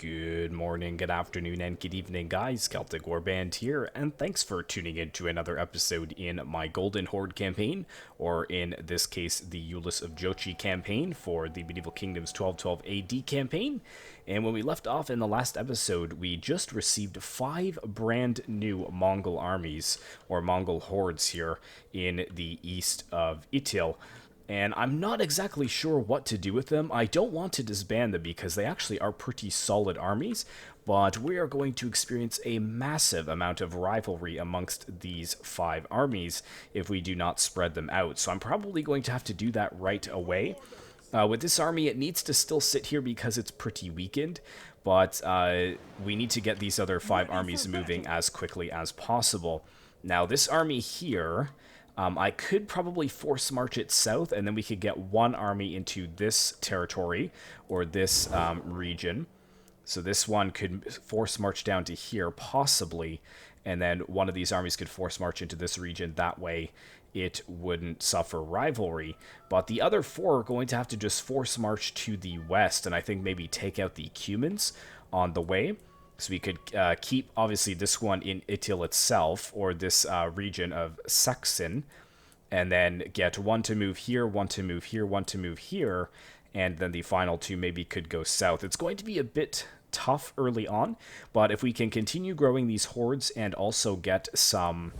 Good morning, good afternoon, and good evening, guys. Celtic Warband here, and thanks for tuning in to another episode in my Golden Horde campaign, or in this case, the Euless of Jochi campaign for the Medieval Kingdoms 1212 AD campaign. And when we left off in the last episode, we just received 5 brand new Mongol armies, or Mongol hordes here in the east of Itil. And I'm not exactly sure what to do with them. I don't want to disband them because they actually are pretty solid armies, but we are going to experience a massive amount of rivalry amongst these 5 armies if we do not spread them out. So I'm probably going to have to do that right away. With this army, it needs to still sit here because it's pretty weakened, but we need to get these other 5 armies moving as quickly as possible. Now, this army here... I could probably force march it south, and then we could get one army into this territory, or this region. So this one could force march down to here, possibly, and then one of these armies could force march into this region. That way, it wouldn't suffer rivalry. But the other 4 are going to have to just force march to the west, and I think maybe take out the Cumans on the way. So we could keep, obviously, this one in Itil itself, or this region of Saxon, and then get one to move here, one to move here, one to move here, and then the final 2 maybe could go south. It's going to be a bit tough early on, but if we can continue growing these hordes and also get some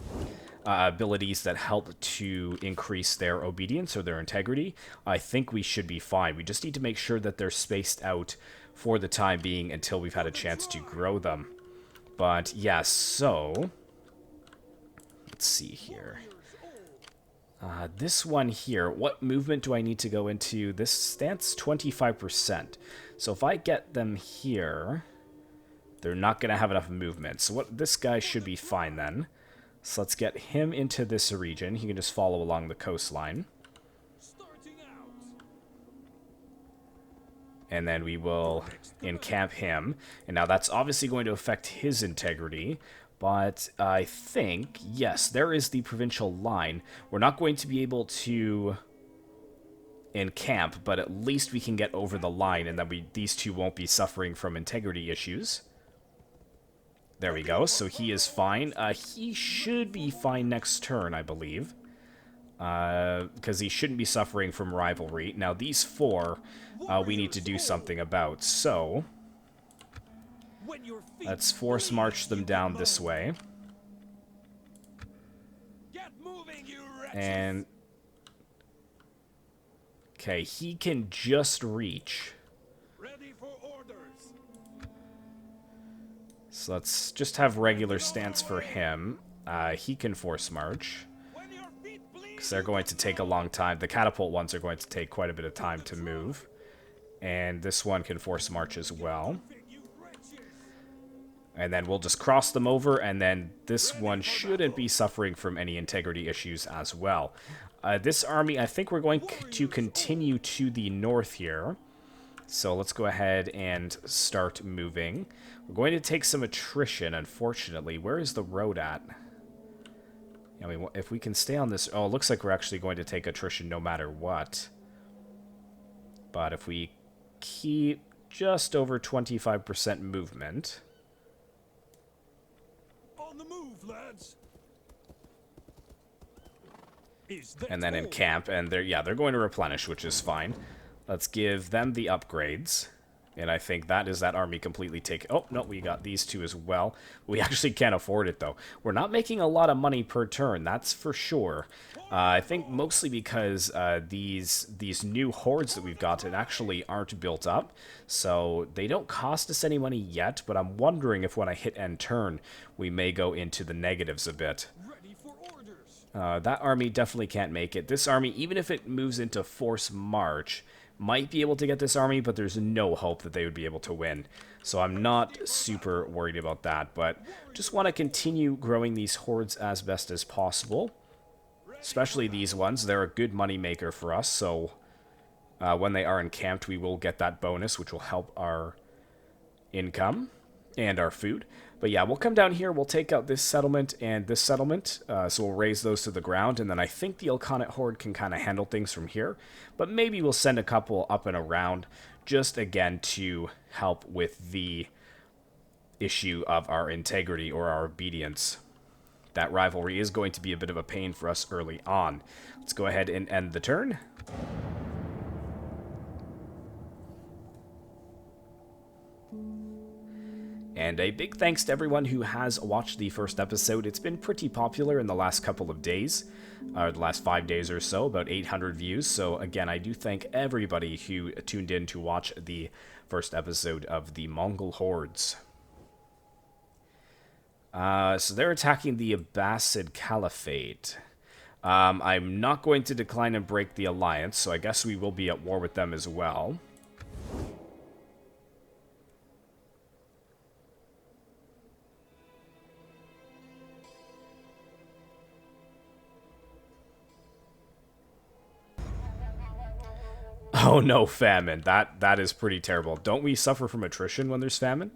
abilities that help to increase their obedience or their integrity, I think we should be fine. We just need to make sure that they're spaced out for the time being until we've had a chance to grow them. But yeah, so let's see here. This one here, what movement do I need to go into? This stance 25%. So if I get them here, they're not going to have enough movement. So this guy should be fine then. So let's get him into this region. He can just follow along the coastline. And then we will encamp him. And now that's obviously going to affect his integrity. But I think, yes, there is the provincial line. We're not going to be able to encamp, but at least we can get over the line, and then these 2 won't be suffering from integrity issues. There we go. So he is fine. He should be fine next turn, I believe. Because he shouldn't be suffering from rivalry. Now, these 4, we need to do something about. So, let's force march them down this way. And, okay, he can just reach. So let's just have regular stance for him. He can force march. Because they're going to take a long time. The catapult ones are going to take quite a bit of time to move. And this one can force march as well. And then we'll just cross them over, and then this one shouldn't be suffering from any integrity issues as well. This army, I think we're going to continue to the north here. So let's go ahead and start moving. We're going to take some attrition, unfortunately. Where is the road at? I mean, if we can stay on this... Oh, it looks like we're actually going to take attrition no matter what. But if we keep just over 25% movement... On the move, lads. And then encamp, and they're going to replenish, which is fine. Let's give them the upgrades. And I think that is that army completely take... Oh, no, we got these 2 as well. We actually can't afford it, though. We're not making a lot of money per turn, that's for sure. I think mostly because these new hordes that we've gotten actually aren't built up. So they don't cost us any money yet, but I'm wondering if when I hit end turn, we may go into the negatives a bit. That army definitely can't make it. This army, even if it moves into force march... might be able to get this army, but there's no hope that they would be able to win. So I'm not super worried about that, but just want to continue growing these hordes as best as possible. Especially these ones. They're a good money maker for us, so when they are encamped, we will get that bonus, which will help our income and our food. But yeah, we'll come down here, we'll take out this settlement and this settlement, so we'll raise those to the ground, and then I think the Ilkhanate Horde can kind of handle things from here. But maybe we'll send a couple up and around just, again, to help with the issue of our integrity or our obedience. That rivalry is going to be a bit of a pain for us early on. Let's go ahead and end the turn. And a big thanks to everyone who has watched the first episode. It's been pretty popular in the last couple of days, or the last 5 days or so, about 800 views. So again, I do thank everybody who tuned in to watch the first episode of the Mongol hordes. So they're attacking the Abbasid Caliphate. I'm not going to decline and break the alliance, so I guess we will be at war with them as well. Oh no, famine. That is pretty terrible. Don't we suffer from attrition when there's famine?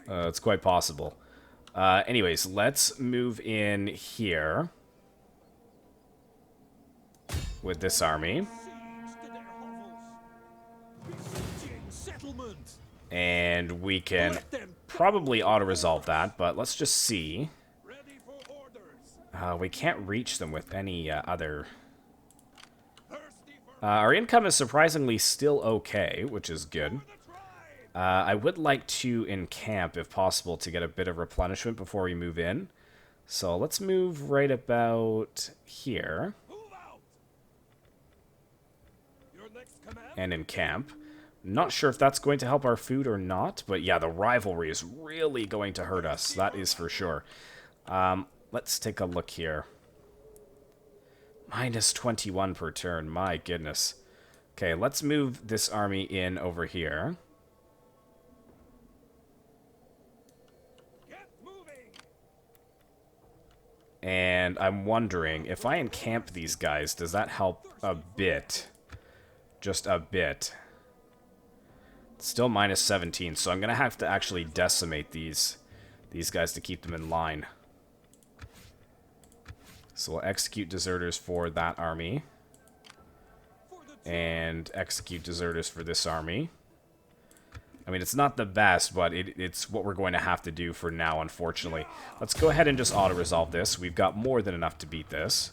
It's quite possible. Anyways, let's move in here with this army. And we can probably auto-resolve that, but let's just see. We can't reach them with any other... our income is surprisingly still okay, which is good. I would like to encamp, if possible, to get a bit of replenishment before we move in. So let's move right about here. And encamp. Not sure if that's going to help our food or not, but yeah, the rivalry is really going to hurt us. That is for sure. Let's take a look here. Minus 21 per turn, my goodness. Okay, let's move this army in over here. And I'm wondering, if I encamp these guys, does that help a bit? Just a bit. It's still minus 17, so I'm going to have to actually decimate these guys to keep them in line. So we'll execute deserters for that army. And execute deserters for this army. I mean, it's not the best, but it's what we're going to have to do for now, unfortunately. Let's go ahead and just auto-resolve this. We've got more than enough to beat this.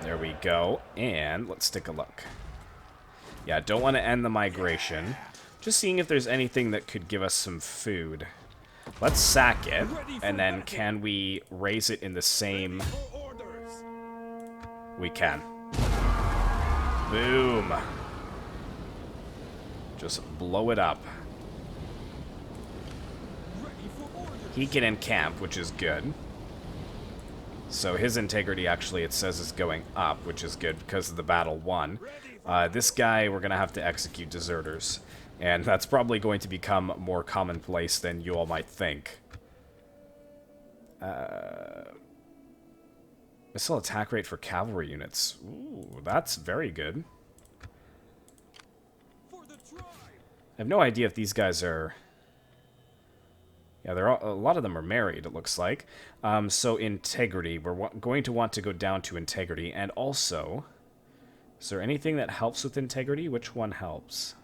There we go. And let's take a look. Yeah, don't want to end the migration. Just seeing if there's anything that could give us some food. Let's sack it, and then can we raise it in the same... We can. Boom. Just blow it up. He can encamp, which is good. So his integrity, actually, it says is going up, which is good because of the battle won. This guy, we're going to have to execute deserters. And that's probably going to become more commonplace than you all might think. Missile attack rate for cavalry units. Ooh, that's very good. I have no idea if these guys are... Yeah, they're all, a lot of them are married, it looks like. So integrity. We're going to want to go down to integrity. And also, is there anything that helps with integrity? Which one helps?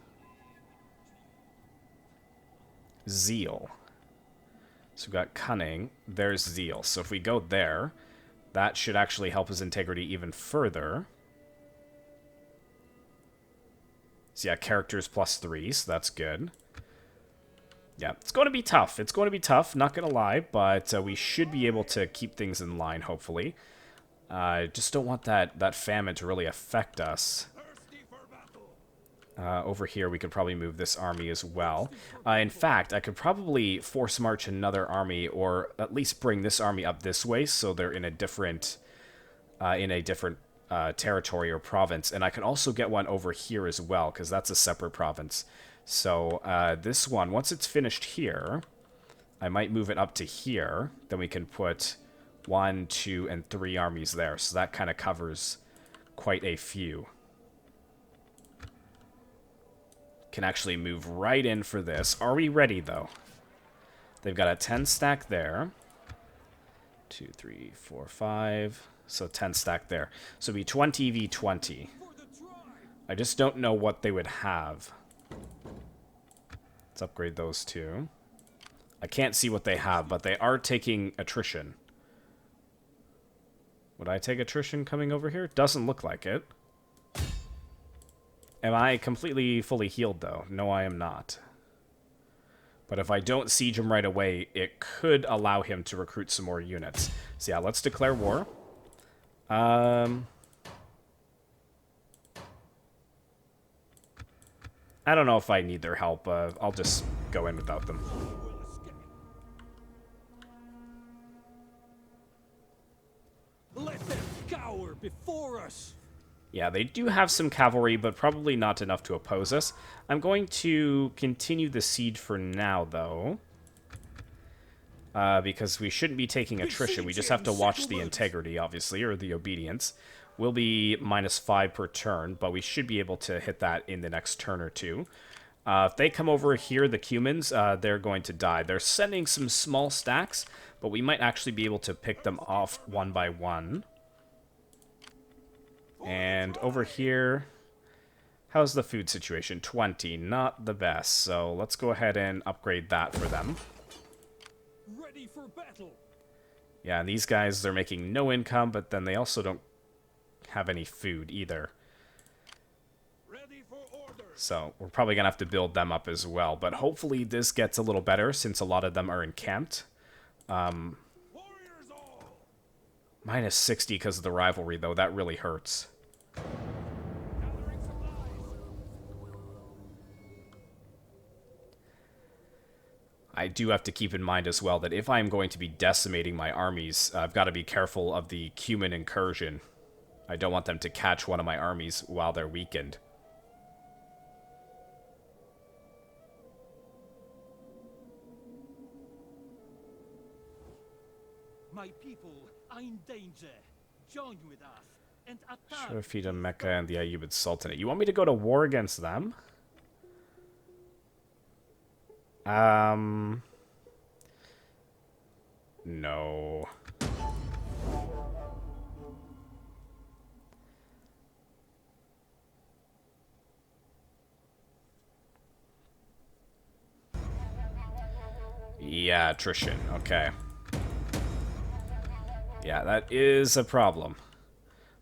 Zeal. So we've got cunning. There's zeal. So if we go there, that should actually help his integrity even further. So yeah, characters +3, so that's good. Yeah, it's going to be tough. It's going to be tough, not going to lie, but we should be able to keep things in line, hopefully. Just don't want that famine to really affect us. Over here, we could probably move this army as well. In fact, I could probably force march another army, or at least bring this army up this way, so they're in a different territory or province. And I can also get one over here as well, because that's a separate province. So this one, once it's finished here, I might move it up to here. Then we can put 1, 2, and 3 armies there. So that kind of covers quite a few. Can actually move right in for this. Are we ready, though? They've got a 10 stack there. 2, 3, 4, 5. So 10 stack there. So it'd be 20 v 20. I just don't know what they would have. Let's upgrade those two. I can't see what they have, but they are taking attrition. Would I take attrition coming over here? Doesn't look like it. Am I completely fully healed, though? No, I am not. But if I don't siege him right away, it could allow him to recruit some more units. So yeah, let's declare war. I don't know if I need their help. I'll just go in without them. Let them cower before us. Yeah, they do have some cavalry, but probably not enough to oppose us. I'm going to continue the siege for now, though. Because we shouldn't be taking attrition. We just have to watch the integrity, obviously, or the obedience. We'll be -5 per turn, but we should be able to hit that in the next turn or two. If they come over here, the Cumans, they're going to die. They're sending some small stacks, but we might actually be able to pick them off one by one. And over here, how's the food situation? 20, not the best. So let's go ahead and upgrade that for them. Ready for battle. Yeah, and these guys, they're making no income, but then they also don't have any food either. Ready for order. So we're probably going to have to build them up as well. But hopefully this gets a little better since a lot of them are encamped. Warriors all. -60 because of the rivalry, though. That really hurts. Gathering supplies. I do have to keep in mind as well that if I'm going to be decimating my armies, I've got to be careful of the Cuman incursion. I don't want them to catch one of my armies while they're weakened. My people are in danger. Join with us and attack. Shurafida, Mecca, and the Ayyubid Sultanate. You want me to go to war against them? No. Yeah, attrition. Okay. Yeah, that is a problem.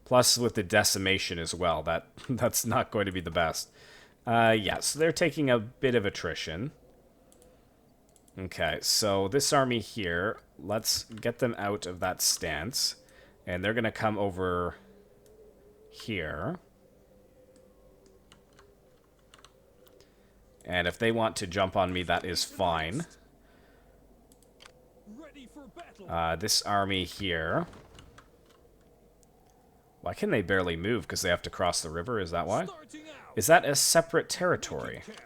Plus, with the decimation as well, that's not going to be the best. Yeah, so they're taking a bit of attrition. Okay, so this army here, let's get them out of that stance. And they're going to come over here. And if they want to jump on me, that is fine. Ready for battle. This army here. Why can they barely move? Because they have to cross the river? Is that why? Starting out. Is that a separate territory? Camp.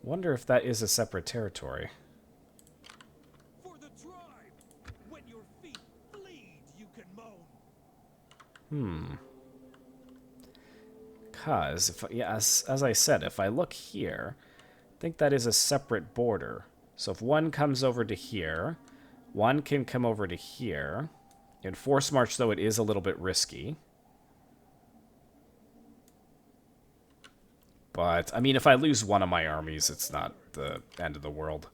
Wonder if that is a separate territory. For the tribe. When your feet bleed, you can moan. Because, if, yeah, as I said, if I look here, I think that is a separate border. So if one comes over to here, one can come over to here. In Force March, though, it is a little bit risky. But, I mean, if I lose one of my armies, it's not the end of the world.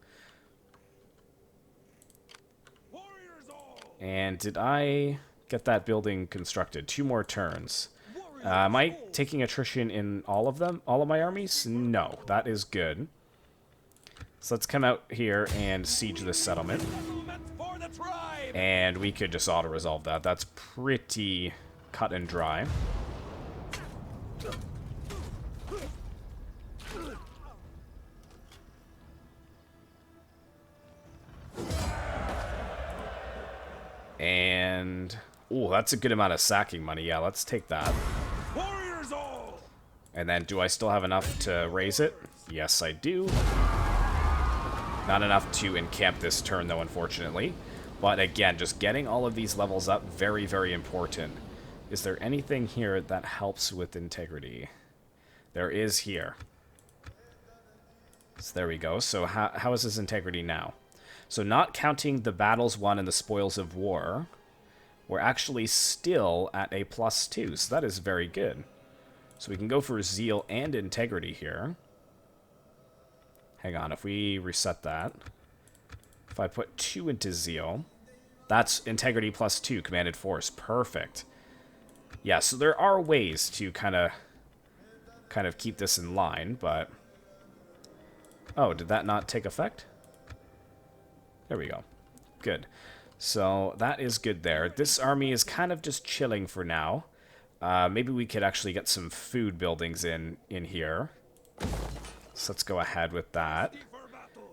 Warriors all. And did I get that building constructed? 2 more turns. Am I taking attrition in all of them? All of my armies? No, that is good. So let's come out here and siege this settlement. Settlement for the tribe. And we could just auto-resolve that. That's pretty cut and dry. And... ooh, that's a good amount of sacking money. Yeah, let's take that. Warriors all. And then, do I still have enough to raise it? Yes, I do. Not enough to encamp this turn, though, unfortunately. But again, just getting all of these levels up, very, very important. Is there anything here that helps with integrity? There is here. So there we go. So how is his integrity now? So not counting the battles won and the spoils of war, we're actually still at a +2. So that is very good. So we can go for zeal and integrity here. Hang on, if we reset that. If I put 2 into zeal, that's integrity +2, commanded force. Perfect. Yeah, so there are ways to kind of keep this in line, but... Oh, did that not take effect? There we go. Good. So that is good there. This army is kind of just chilling for now. Maybe we could actually get some food buildings in here. So let's go ahead with that.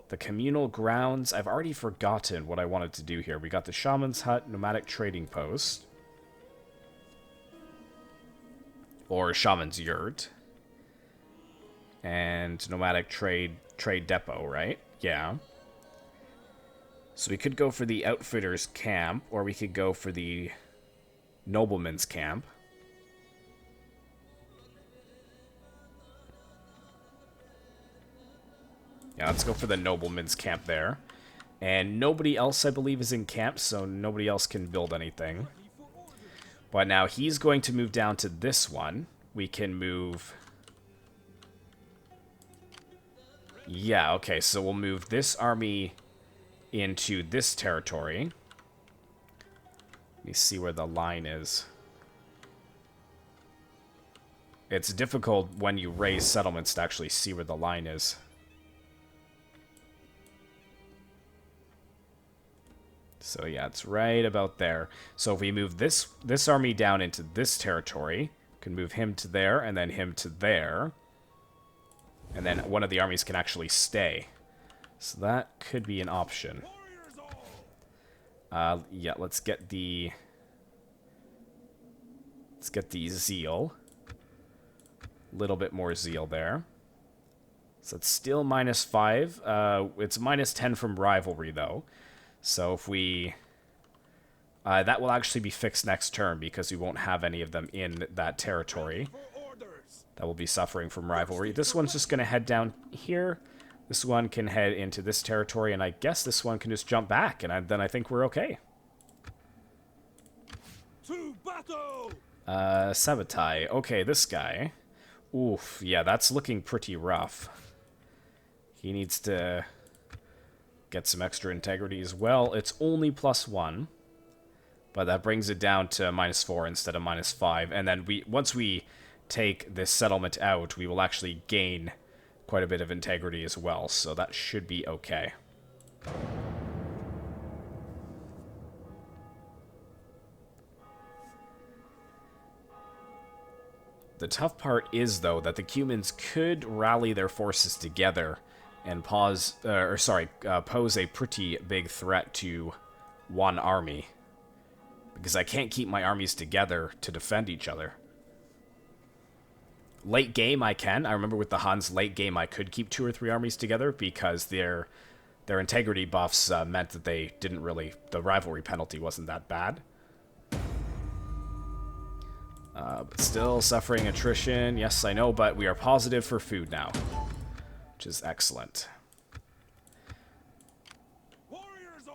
The communal grounds. I've already forgotten what I wanted to do here. We got the shaman's hut, nomadic trading post. Or shaman's yurt. And nomadic trade depot, right? Yeah. So we could go for the outfitters camp, or we could go for the nobleman's camp. Yeah, let's go for the nobleman's camp there. And nobody else, I believe, is in camp, so nobody else can build anything. But now he's going to move down to this one. We can move... Yeah, okay, so we'll move this army into this territory. Let me see where the line is. It's difficult when you raise settlements to actually see where the line is. So yeah, it's right about there. So if we move this army down into this territory, we can move him to there and then him to there. And then one of the armies can actually stay. So that could be an option. Yeah, let's get the zeal. A little bit more zeal there. So it's still -5. It's -10 from rivalry though. So if we... that will actually be fixed next turn because we won't have any of them in that territory. That will be suffering from rivalry. This one's just going to head down here. This one can head into this territory, and I guess this one can just jump back, and then I think we're okay. To battle! Sabotai. Okay, this guy. Oof, yeah, that's looking pretty rough. He needs to get some extra integrity as well. It's only +1, but that brings it down to -4 instead of -5. And then once we take this settlement out, we will actually gain quite a bit of integrity as well, so that should be okay. The tough part is, though, that the Cumans could rally their forces together and pose a pretty big threat to one army. Because I can't keep my armies together to defend each other. Late game, I can. I remember with the Huns, late game, I could keep 2 or 3 armies together because their integrity buffs meant that they didn't really... The rivalry penalty wasn't that bad. But still suffering attrition. Yes, I know, but we are positive for food now, which is excellent.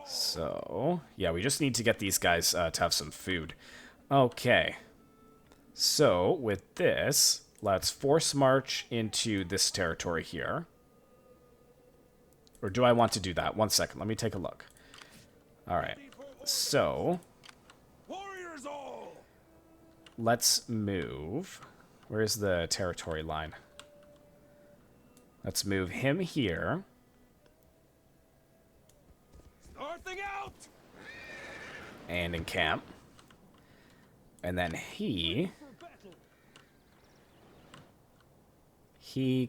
So, yeah, we just need to get these guys to have some food. Okay. So, with this, let's force march into this territory here. Or do I want to do that? 1 second, let me take a look. Alright, so... Let's move... Where's the territory line? Let's move him here. Starting out! And encamp. And then he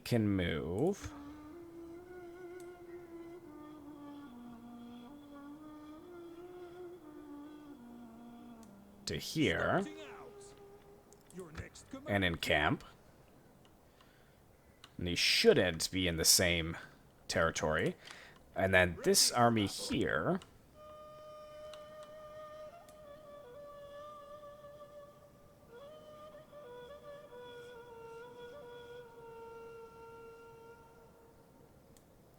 can move. To here. And encamp. And he shouldn't be in the same territory. And then this army here...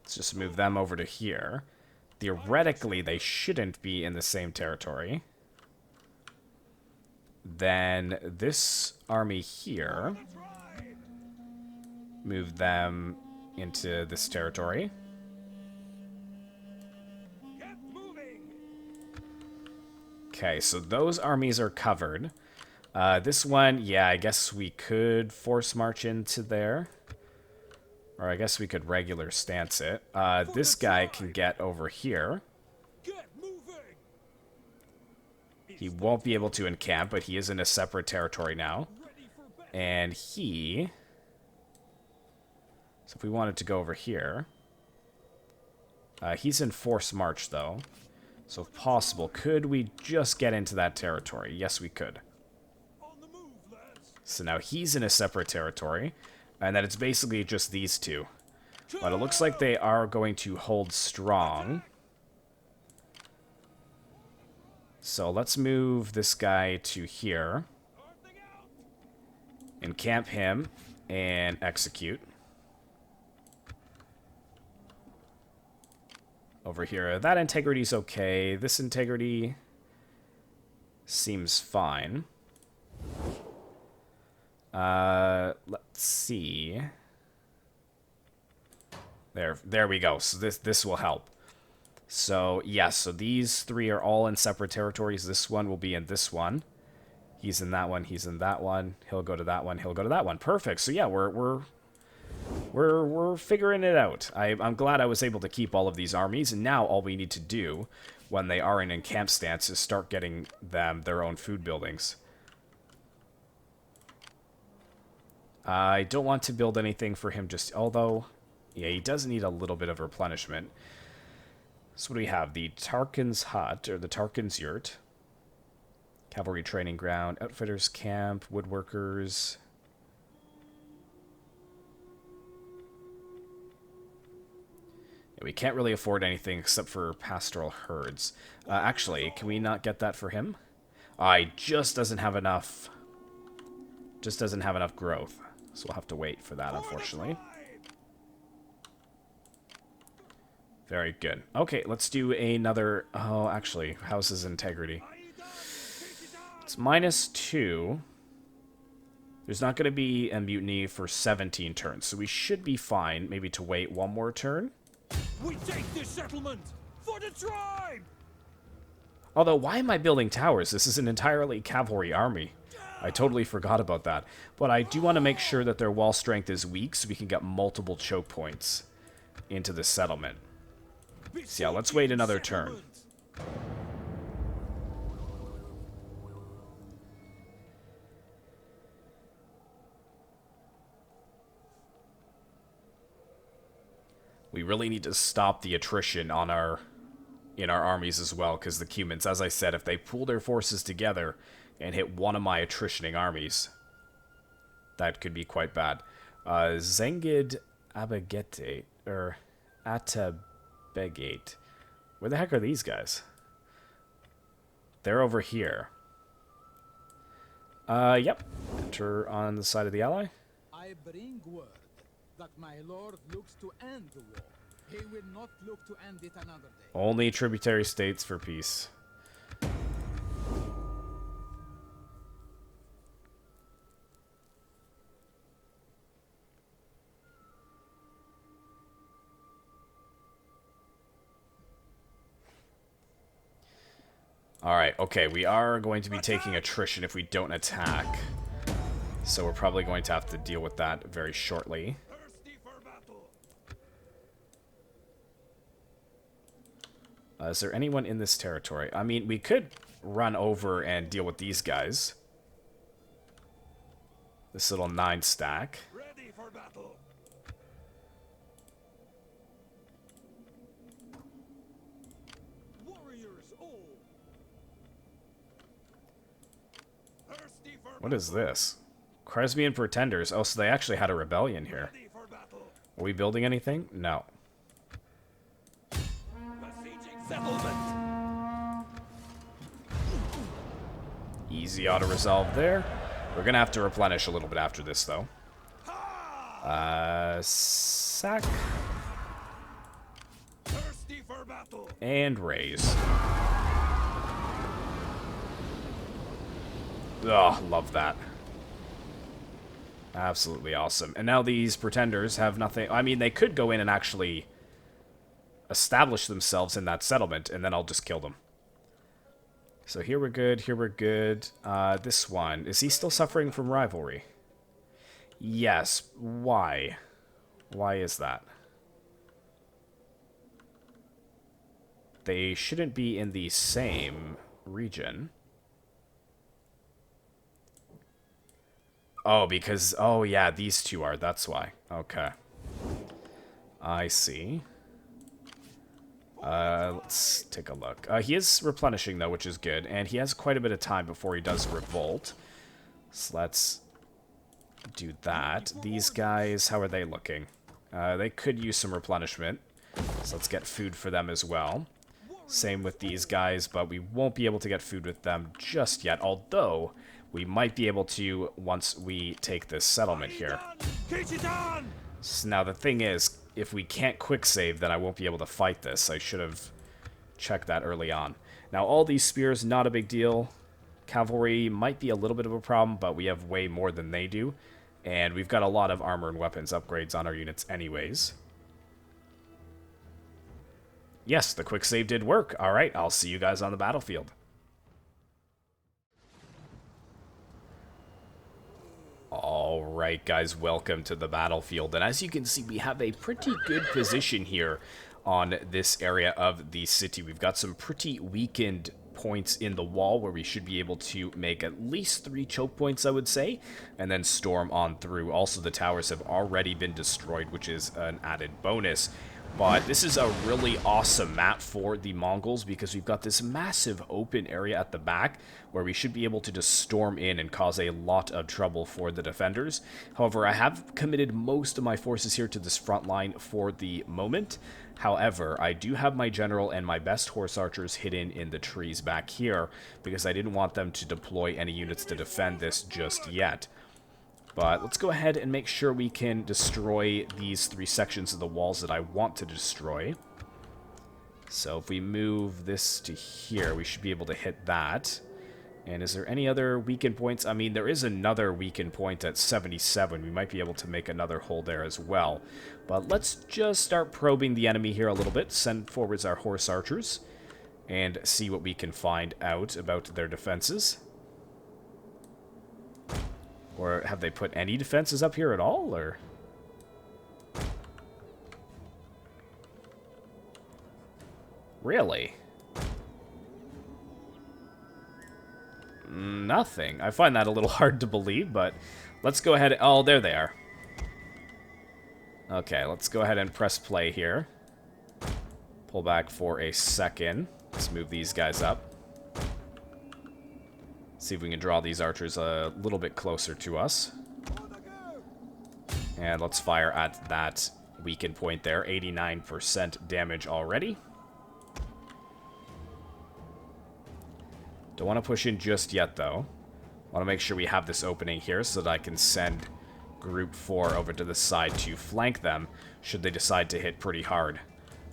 Let's just move them over to here. theoretically they shouldn't be in the same territory. Then this army here, move them into this territory. Okay, so those armies are covered. This one, yeah, I guess we could force march into there. Or I guess we could regular stance it. This guy can get over here. He won't be able to encamp, but he is in a separate territory now. And he... So if we wanted to go over here... he's in forced march, though. So if possible, could we just get into that territory? Yes, we could. So now he's in a separate territory. And then it's basically just these two. But it looks like they are going to hold strong. So let's move this guy to here. Encamp him and execute. Over here. That integrity's okay. This integrity seems fine. Let's see. There we go. So this will help. So, yes, so these three are all in separate territories. This one will be in this one. He's in that one, he's in that one. He'll go to that one, he'll go to that one. Perfect. So yeah, we're figuring it out. I'm glad I was able to keep all of these armies, and now all we need to do when they are in encamp stance is start getting them their own food buildings. I don't want to build anything for him just... Although, yeah, he does need a little bit of replenishment. So what do we have? The Tarkin's Hut, or the Tarkin's Yurt. Cavalry Training Ground, Outfitters Camp, Woodworkers. Yeah, we can't really afford anything except for Pastoral Herds. Actually, can we not get that for him? He just doesn't have enough... Just doesn't have enough growth. So we'll have to wait for that, unfortunately. Very good. Okay, let's do another... Oh, actually, how's his integrity? It's -2. There's not going to be a mutiny for 17 turns, so we should be fine. Maybe to wait one more turn. We take this settlement for the tribe. Although, why am I building towers? This is an entirely cavalry army. I totally forgot about that. But I do want to make sure that their wall strength is weak so we can get multiple choke points into the settlement. So yeah, let's wait another turn. We really need to stop the attrition on in our armies as well, because the Cumans, as I said, if they pool their forces together and hit one of my attritioning armies, that could be quite bad. Zengid Abagete, or Atabegate. Where the heck are these guys? They're over here. Yep. Enter on the side of the ally. I bring word that my lord looks to end the war. He will not look to end it another day. Only tributary states for peace. Alright, okay, we are going to be taking attrition if we don't attack. So we're probably going to have to deal with that very shortly. Is there anyone in this territory? I mean, we could run over and deal with these guys. This little 9 stack. Ready for battle. Warriors all. What is this? Kwarezmian pretenders. Oh, so they actually had a rebellion here. Ready for battle. Are we building anything? No. Besieging settlement. Easy auto-resolve there. We're going to have to replenish a little bit after this, though. Sack. Thirsty for battle. And raise. Oh, love that. Absolutely awesome. And now these pretenders have nothing. I mean, they could go in and actually establish themselves in that settlement, and then I'll just kill them. So here we're good, here we're good. This one, is he still suffering from rivalry? Yes. Why? Why is that? They shouldn't be in the same region. Oh, because... Oh, yeah, these two are. That's why. Okay. I see. Let's take a look. He is replenishing, though, which is good. And he has quite a bit of time before he does revolt. So let's do that. These guys, how are they looking? They could use some replenishment. So let's get food for them as well. Same with these guys, but we won't be able to get food with them just yet. Although, we might be able to once we take this settlement here. So now the thing is, if we can't quick save, then I won't be able to fight this. I should have checked that early on. Now, all these spears, not a big deal. Cavalry might be a little bit of a problem, but we have way more than they do. And we've got a lot of armor and weapons upgrades on our units anyways. Yes, the quick save did work. Alright, I'll see you guys on the battlefield. Alright guys, welcome to the battlefield. And as you can see, we have a pretty good position here on this area of the city. We've got some pretty weakened points in the wall where we should be able to make at least 3 choke points, I would say, and then storm on through. Also, the towers have already been destroyed, which is an added bonus. But this is a really awesome map for the Mongols because we've got this massive open area at the back where we should be able to just storm in and cause a lot of trouble for the defenders. However, I have committed most of my forces here to this front line for the moment. However, I do have my general and my best horse archers hidden in the trees back here because I didn't want them to deploy any units to defend this just yet. But let's go ahead and make sure we can destroy these 3 sections of the walls that I want to destroy. So if we move this to here, we should be able to hit that. And is there any other weakened points? I mean, there is another weakened point at 77. We might be able to make another hole there as well. But let's just start probing the enemy here a little bit. Send forwards our horse archers. And see what we can find out about their defenses. Or have they put any defenses up here at all, or? Really? Nothing. I find that a little hard to believe, but let's go ahead. Oh, there they are. Okay, let's go ahead and press play here. Pull back for a second. Let's move these guys up. See if we can draw these archers a little bit closer to us. And let's fire at that weakened point there. 89% damage already. Don't want to push in just yet, though. Want to make sure we have this opening here so that I can send Group 4 over to the side to flank them should they decide to hit pretty hard.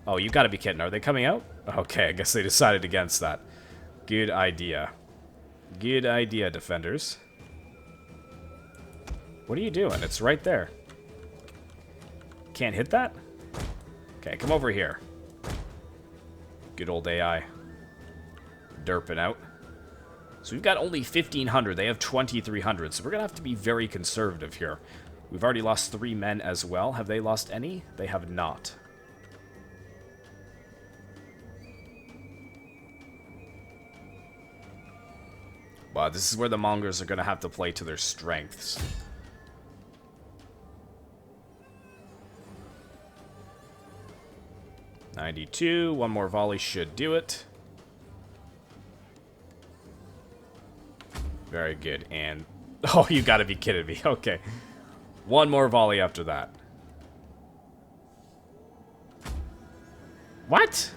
Oh, you gotta be kidding. Are they coming out? Okay, I guess they decided against that. Good idea. Good idea, defenders. What are you doing? It's right there. Can't hit that? Okay, come over here. Good old AI. Derping out. So we've got only 1,500. They have 2,300. So we're going to have to be very conservative here. We've already lost 3 men as well. Have they lost any? They have not. But this is where the Mongols are going to have to play to their strengths. .92. One more volley should do it. Very good. And... oh, you gotta be kidding me. Okay. One more volley after that. What?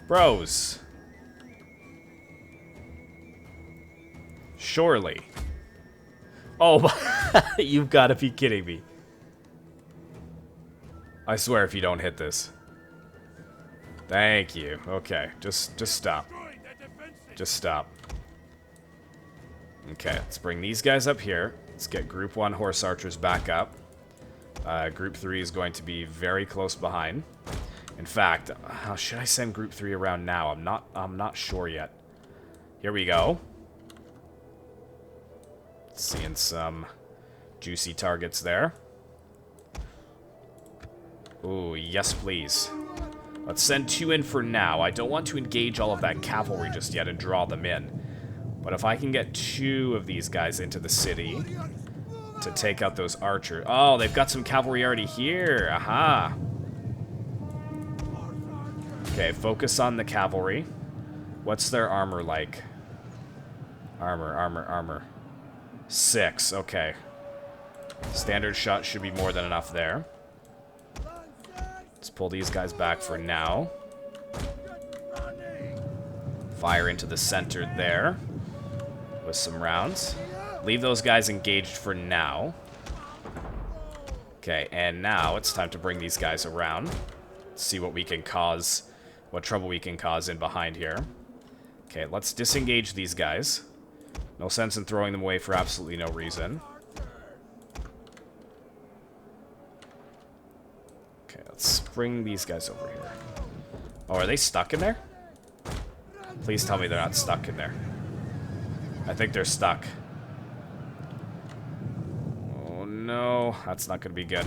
Bros. Surely. Oh, you've got to be kidding me. I swear if you don't hit this. Thank you. Okay, just stop. Just stop. Okay, let's bring these guys up here. Let's get Group 1 Horse Archers back up. Group 3 is going to be very close behind. In fact, should I send Group 3 around now? I'm not sure yet. Here we go. Seeing some juicy targets there. Ooh, yes please. Let's send 2 in for now. I don't want to engage all of that cavalry just yet and draw them in. But if I can get 2 of these guys into the city to take out those archers. Oh, they've got some cavalry already here. Aha. Okay, focus on the cavalry. What's their armor like? Armor. 6, okay. Standard shot should be more than enough there. Let's pull these guys back for now. Fire into the center there with some rounds. Leave those guys engaged for now. Okay, and now it's time to bring these guys around. See what we can cause, what trouble we can cause in behind here. Okay, let's disengage these guys. No sense in throwing them away for absolutely no reason. Okay, let's bring these guys over here. Oh, are they stuck in there? Please tell me they're not stuck in there. I think they're stuck. Oh no, that's not gonna be good.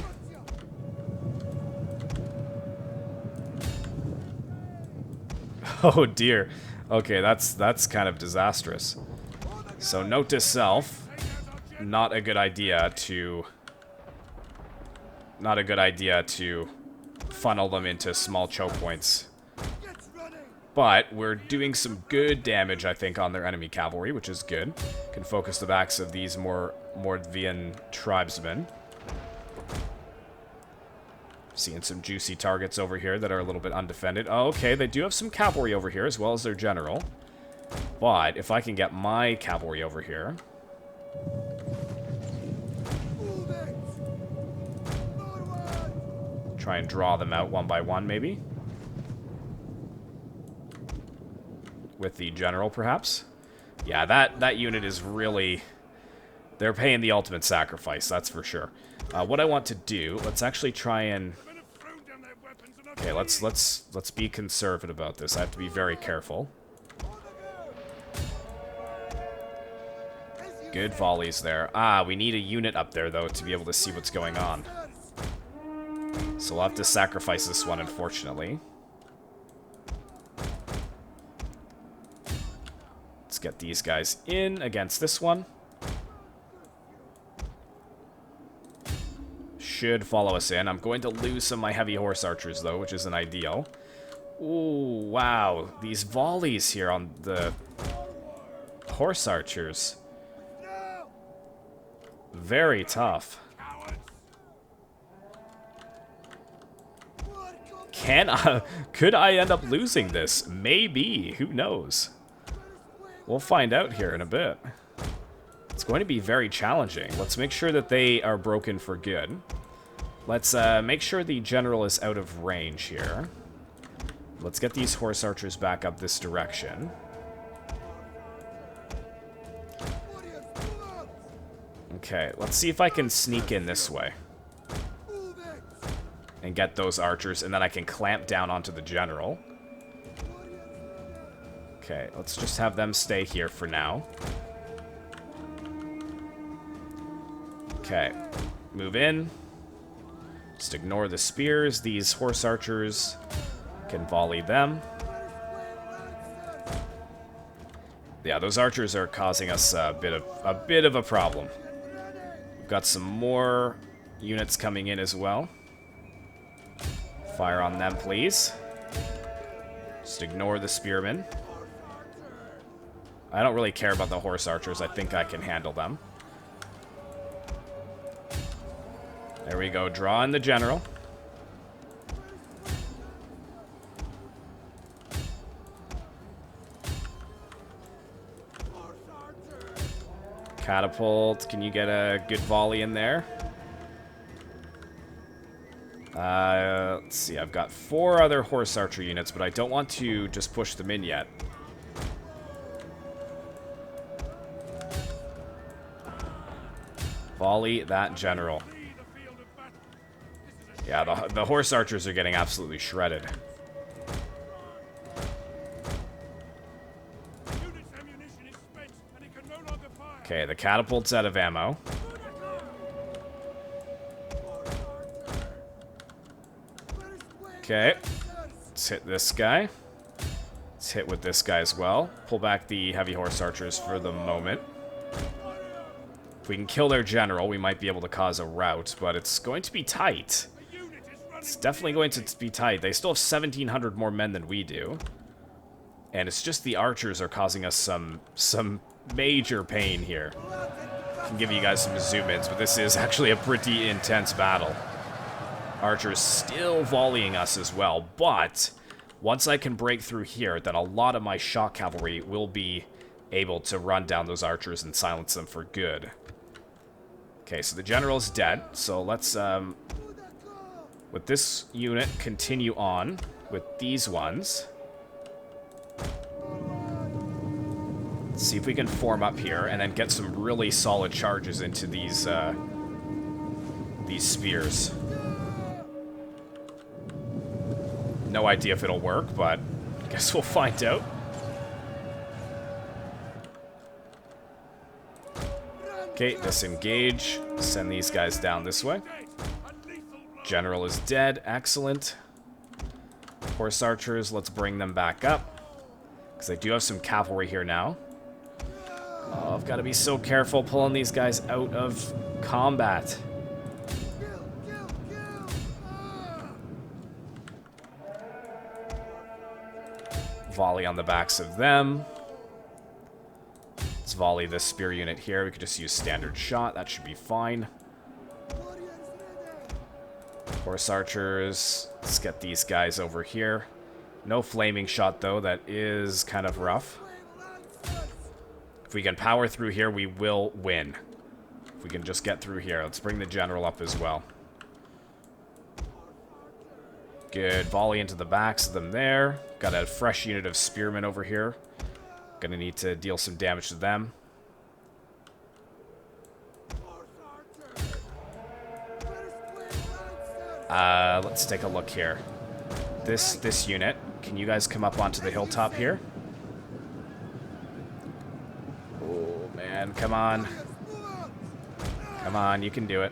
Oh dear. Okay, that's kind of disastrous. So note to self, not a good idea to funnel them into small choke points. But we're doing some good damage, I think, on their enemy cavalry, which is good. Can focus the backs of these Mordvian tribesmen. Seeing some juicy targets over here that are a little bit undefended. Oh, okay, they do have some cavalry over here, as well as their general. But if I can get my cavalry over here... Try and draw them out one by one, maybe? With the general, perhaps? Yeah, that unit is really... They're paying the ultimate sacrifice, that's for sure. What I want to do, let's actually try and... Okay, let's be conservative about this. I have to be very careful. Good volleys there. Ah, we need a unit up there, though, to be able to see what's going on. So we'll have to sacrifice this one, unfortunately. Let's get these guys in against this one. Should follow us in. I'm going to lose some of my heavy horse archers, though, which isn't ideal. Ooh, wow. These volleys here on the horse archers. Very tough. Could I end up losing this? Maybe. Who knows? We'll find out here in a bit. It's going to be very challenging. Let's make sure that they are broken for good. Let's make sure the general is out of range here. Let's get these horse archers back up this direction. Okay, let's see if I can sneak in this way. And get those archers, and then I can clamp down onto the general. Okay, let's just have them stay here for now. Okay, move in. Just ignore the spears. These horse archers can volley them. Yeah, those archers are causing us a bit of a problem. We've got some more units coming in as well. Fire on them, please. Just ignore the spearmen. I don't really care about the horse archers. I think I can handle them. There we go. Draw in the general. Catapult. Can you get a good volley in there? Let's see, I've got 4 other horse archer units, but I don't want to just push them in yet. Volley that general. Yeah, the horse archers are getting absolutely shredded. Okay, the catapult's out of ammo. Okay, let's hit this guy. Let's hit with this guy as well. Pull back the heavy horse archers for the moment. If we can kill their general, we might be able to cause a rout, but it's going to be tight. It's definitely going to be tight. They still have 1,700 more men than we do. And it's just the archers are causing us some major pain here. I can give you guys some zoom-ins, but this is actually a pretty intense battle. Archers still volleying us as well, but once I can break through here, then a lot of my shock cavalry will be able to run down those archers and silence them for good. Okay, so the general's dead, so let's, with this unit, continue on with these ones. Let's see if we can form up here and then get some really solid charges into these spears. No idea if it'll work, but I guess we'll find out. Okay, disengage. Send these guys down this way. General is dead. Excellent. Horse archers, let's bring them back up. Because I do have some cavalry here now. Oh, I've got to be so careful pulling these guys out of combat. Volley on the backs of them. Let's volley this spear unit here. We could just use standard shot. That should be fine. Horse archers. Let's get these guys over here. No flaming shot, though. That is kind of rough. If we can power through here, we will win. If we can just get through here. Let's bring the general up as well. Good. Volley into the backs of them there. Got a fresh unit of spearmen over here. Gonna need to deal some damage to them. Let's take a look here. This unit. Can you guys come up onto the hilltop here? Oh, man. Come on. Come on, you can do it.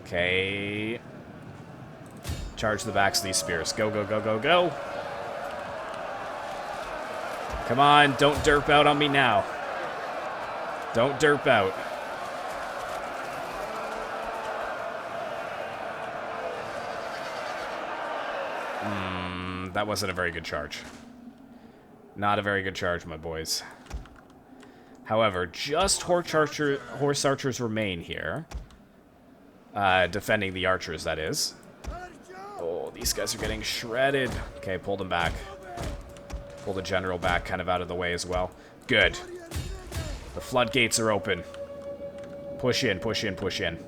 Okay. Charge the backs of these spears. Go, go, go, go, go. Come on, don't derp out on me now. Don't derp out. That wasn't a very good charge. Not a very good charge, my boys. However, just horse archers remain here. Defending the archers, that is. Oh, these guys are getting shredded. Okay, pull them back. Pull the general back kind of out of the way as well. Good. The floodgates are open. Push in, push in, push in.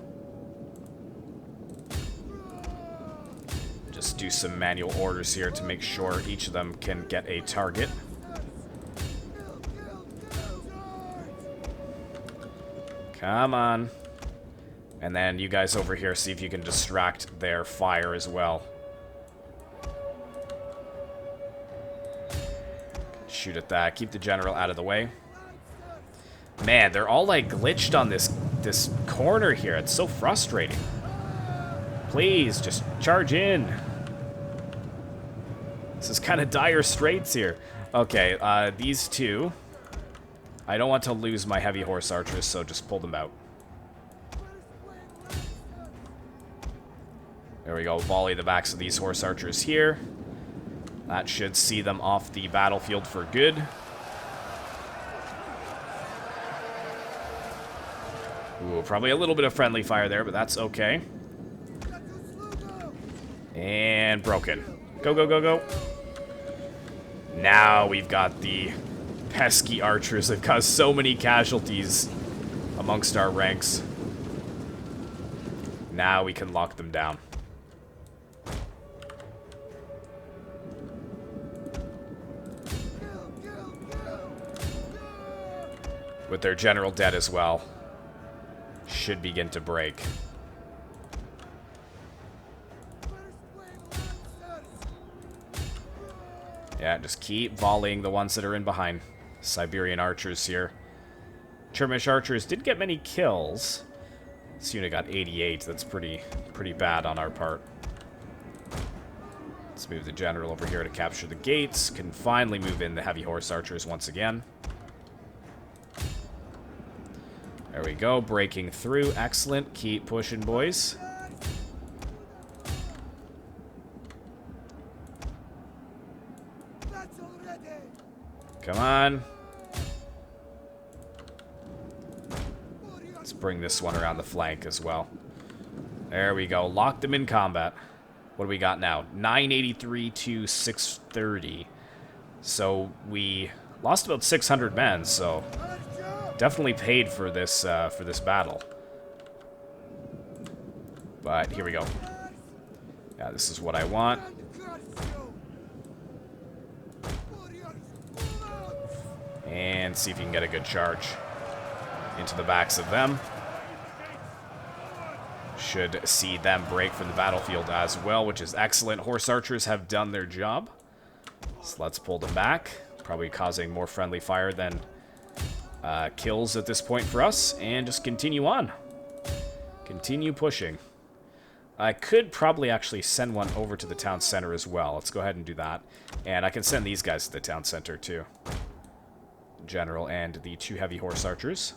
Just do some manual orders here to make sure each of them can get a target. Come on. And then you guys over here, see if you can distract their fire as well. Shoot at that. Keep the general out of the way. Man, they're all like glitched on this corner here. It's so frustrating. Please, just charge in. This is kind of dire straits here. Okay, these two. I don't want to lose my heavy horse archers, so just pull them out. There we go. Volley the backs of these horse archers here. That should see them off the battlefield for good. Ooh, probably a little bit of friendly fire there, but that's okay. And broken. Go, go, go, go. Now we've got the pesky archers that caused so many casualties amongst our ranks. Now we can lock them down. With their general dead as well. Should begin to break. Yeah, just keep volleying the ones that are in behind. Siberian archers here. Churmish archers didn't get many kills. This unit got 88. That's pretty bad on our part. Let's move the general over here to capture the gates. Can finally move in the heavy horse archers once again. There we go, breaking through. Excellent. Keep pushing, boys. Come on. Let's bring this one around the flank as well. There we go. Lock them in combat. What do we got now? 983 to 630. So we lost about 600 men, so definitely paid for this battle. But here we go. Yeah, this is what I want. And see if you can get a good charge into the backs of them. Should see them break from the battlefield as well, which is excellent. Horse archers have done their job. So let's pull them back. Probably causing more friendly fire than kills at this point for us. And just continue on. Continue pushing. I could probably actually send one over to the town center as well. Let's go ahead and do that. And I can send these guys to the town center too. General and the 2 heavy horse archers.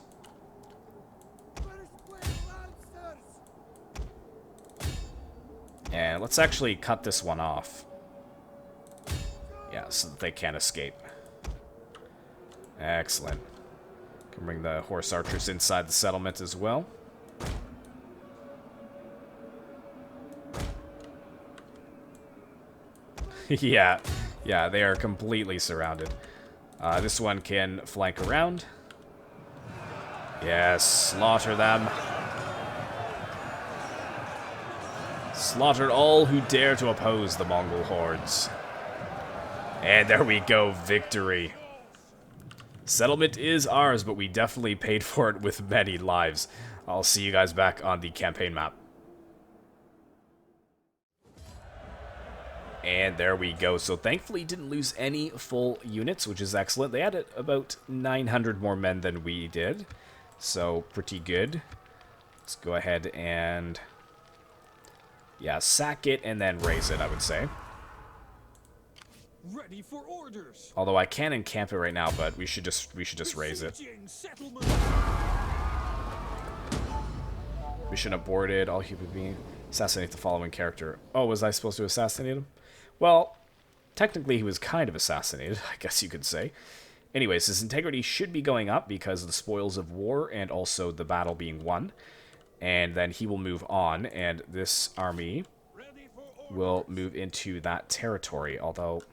And let's actually cut this one off. Yeah, so that they can't escape. Excellent. Can bring the horse archers inside the settlement as well. Yeah, they are completely surrounded. This one can flank around. Yes, slaughter them. Slaughter all who dare to oppose the Mongol hordes. And there we go, victory. Settlement is ours, but we definitely paid for it with many lives. I'll see you guys back on the campaign map. And there we go. So thankfully didn't lose any full units, which is excellent. They had about 900 more men than we did. So pretty good. Let's go ahead and sack it and then raise it, I would say. Ready for orders. Although I can encamp it right now, but we should just raise it. Mission aborted. All human beings. Assassinate the following character. Oh, was I supposed to assassinate him? Well, technically he was kind of assassinated, I guess you could say. Anyways, his integrity should be going up because of the spoils of war and also the battle being won. And then he will move on, and this army will move into that territory, although...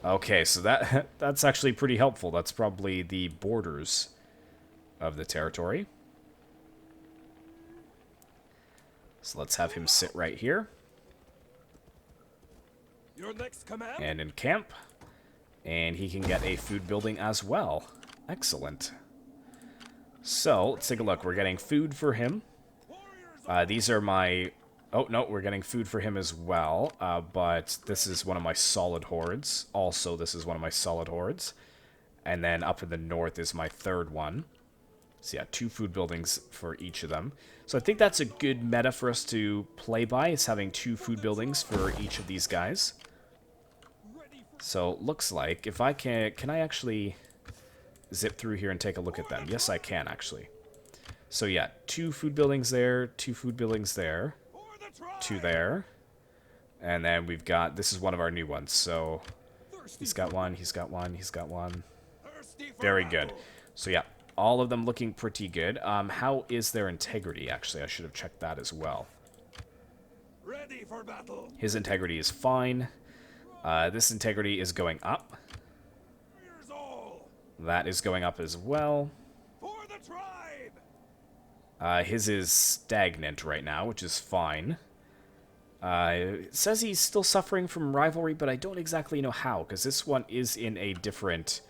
Okay, so that's actually pretty helpful. That's probably the borders of the territory. So let's have him sit right here. Your next command? And encamp. And he can get a food building as well. Excellent. So, let's take a look. We're getting food for him. These are my... Oh, no, we're getting food for him as well. But this is one of my solid hordes. Also, this is one of my solid hordes. And then up in the north is my third one. So yeah, 2 food buildings for each of them. So I think that's a good meta for us to play by, is having 2 food buildings for each of these guys. So looks like, if I can I actually zip through here and take a look at them? Yes, I can actually. So yeah, 2 food buildings there, 2 food buildings there, 2 there. And then we've got, this is one of our new ones, so he's got one, he's got one, he's got one. Very good. So yeah. All of them looking pretty good. How is their integrity, actually? I should have checked that as well. Ready for battle. His integrity is fine. This integrity is going up. All. That is going up as well. For the tribe. His is stagnant right now, which is fine. It says he's still suffering from rivalry, but I don't exactly know how, because this one is in a different...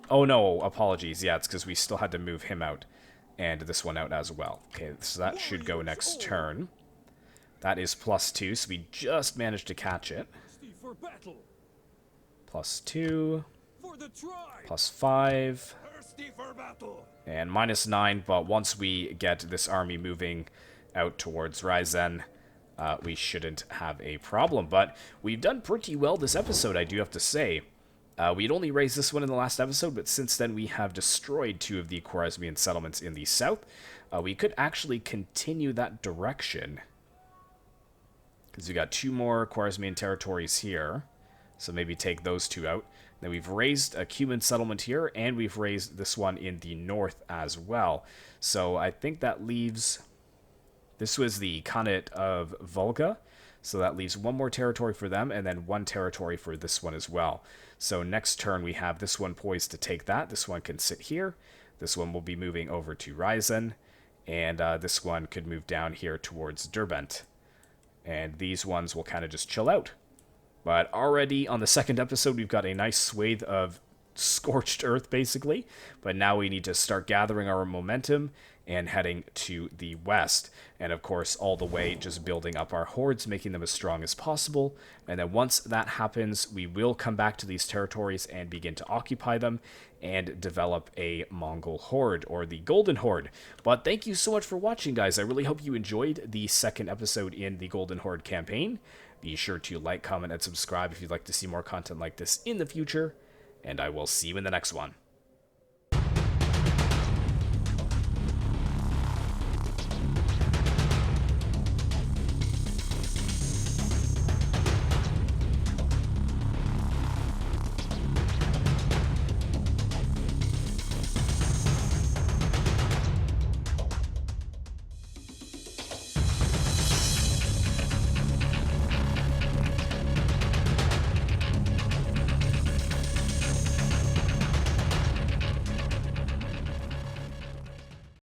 Oh no, apologies. Yeah, it's because we still had to move him out, and this one out as well. Okay, so that should go next turn. That is +2, so we just managed to catch it. Thirsty for battle. +2, For the tribe. +5, Thirsty for battle. and -9, but once we get this army moving out towards Ryzen, we shouldn't have a problem. But we've done pretty well this episode, I do have to say. We'd only raised this one in the last episode, but since then we have destroyed 2 of the Kwarezmian settlements in the south. We could actually continue that direction, because we got 2 more Kwarezmian territories here, so maybe take those 2 out. Then we've raised a Cuman settlement here, and we've raised this one in the north as well. So I think that leaves... This was the Khanate of Volga, so that leaves 1 more territory for them, and then 1 territory for this one as well. So next turn we have this one poised to take that. This one can sit here. This one will be moving over to Ryzen, and this one could move down here towards Derbent. And these ones will kind of just chill out. But already on the second episode, we've got a nice swathe of scorched earth, basically. But now we need to start gathering our momentum and heading to the west. And of course, all the way just building up our hordes, making them as strong as possible. And then once that happens, we will come back to these territories and begin to occupy them and develop a Mongol horde, or the Golden Horde. But thank you so much for watching, guys. I really hope you enjoyed the second episode in the Golden Horde campaign. Be sure to like, comment, and subscribe if you'd like to see more content like this in the future. And I will see you in the next one.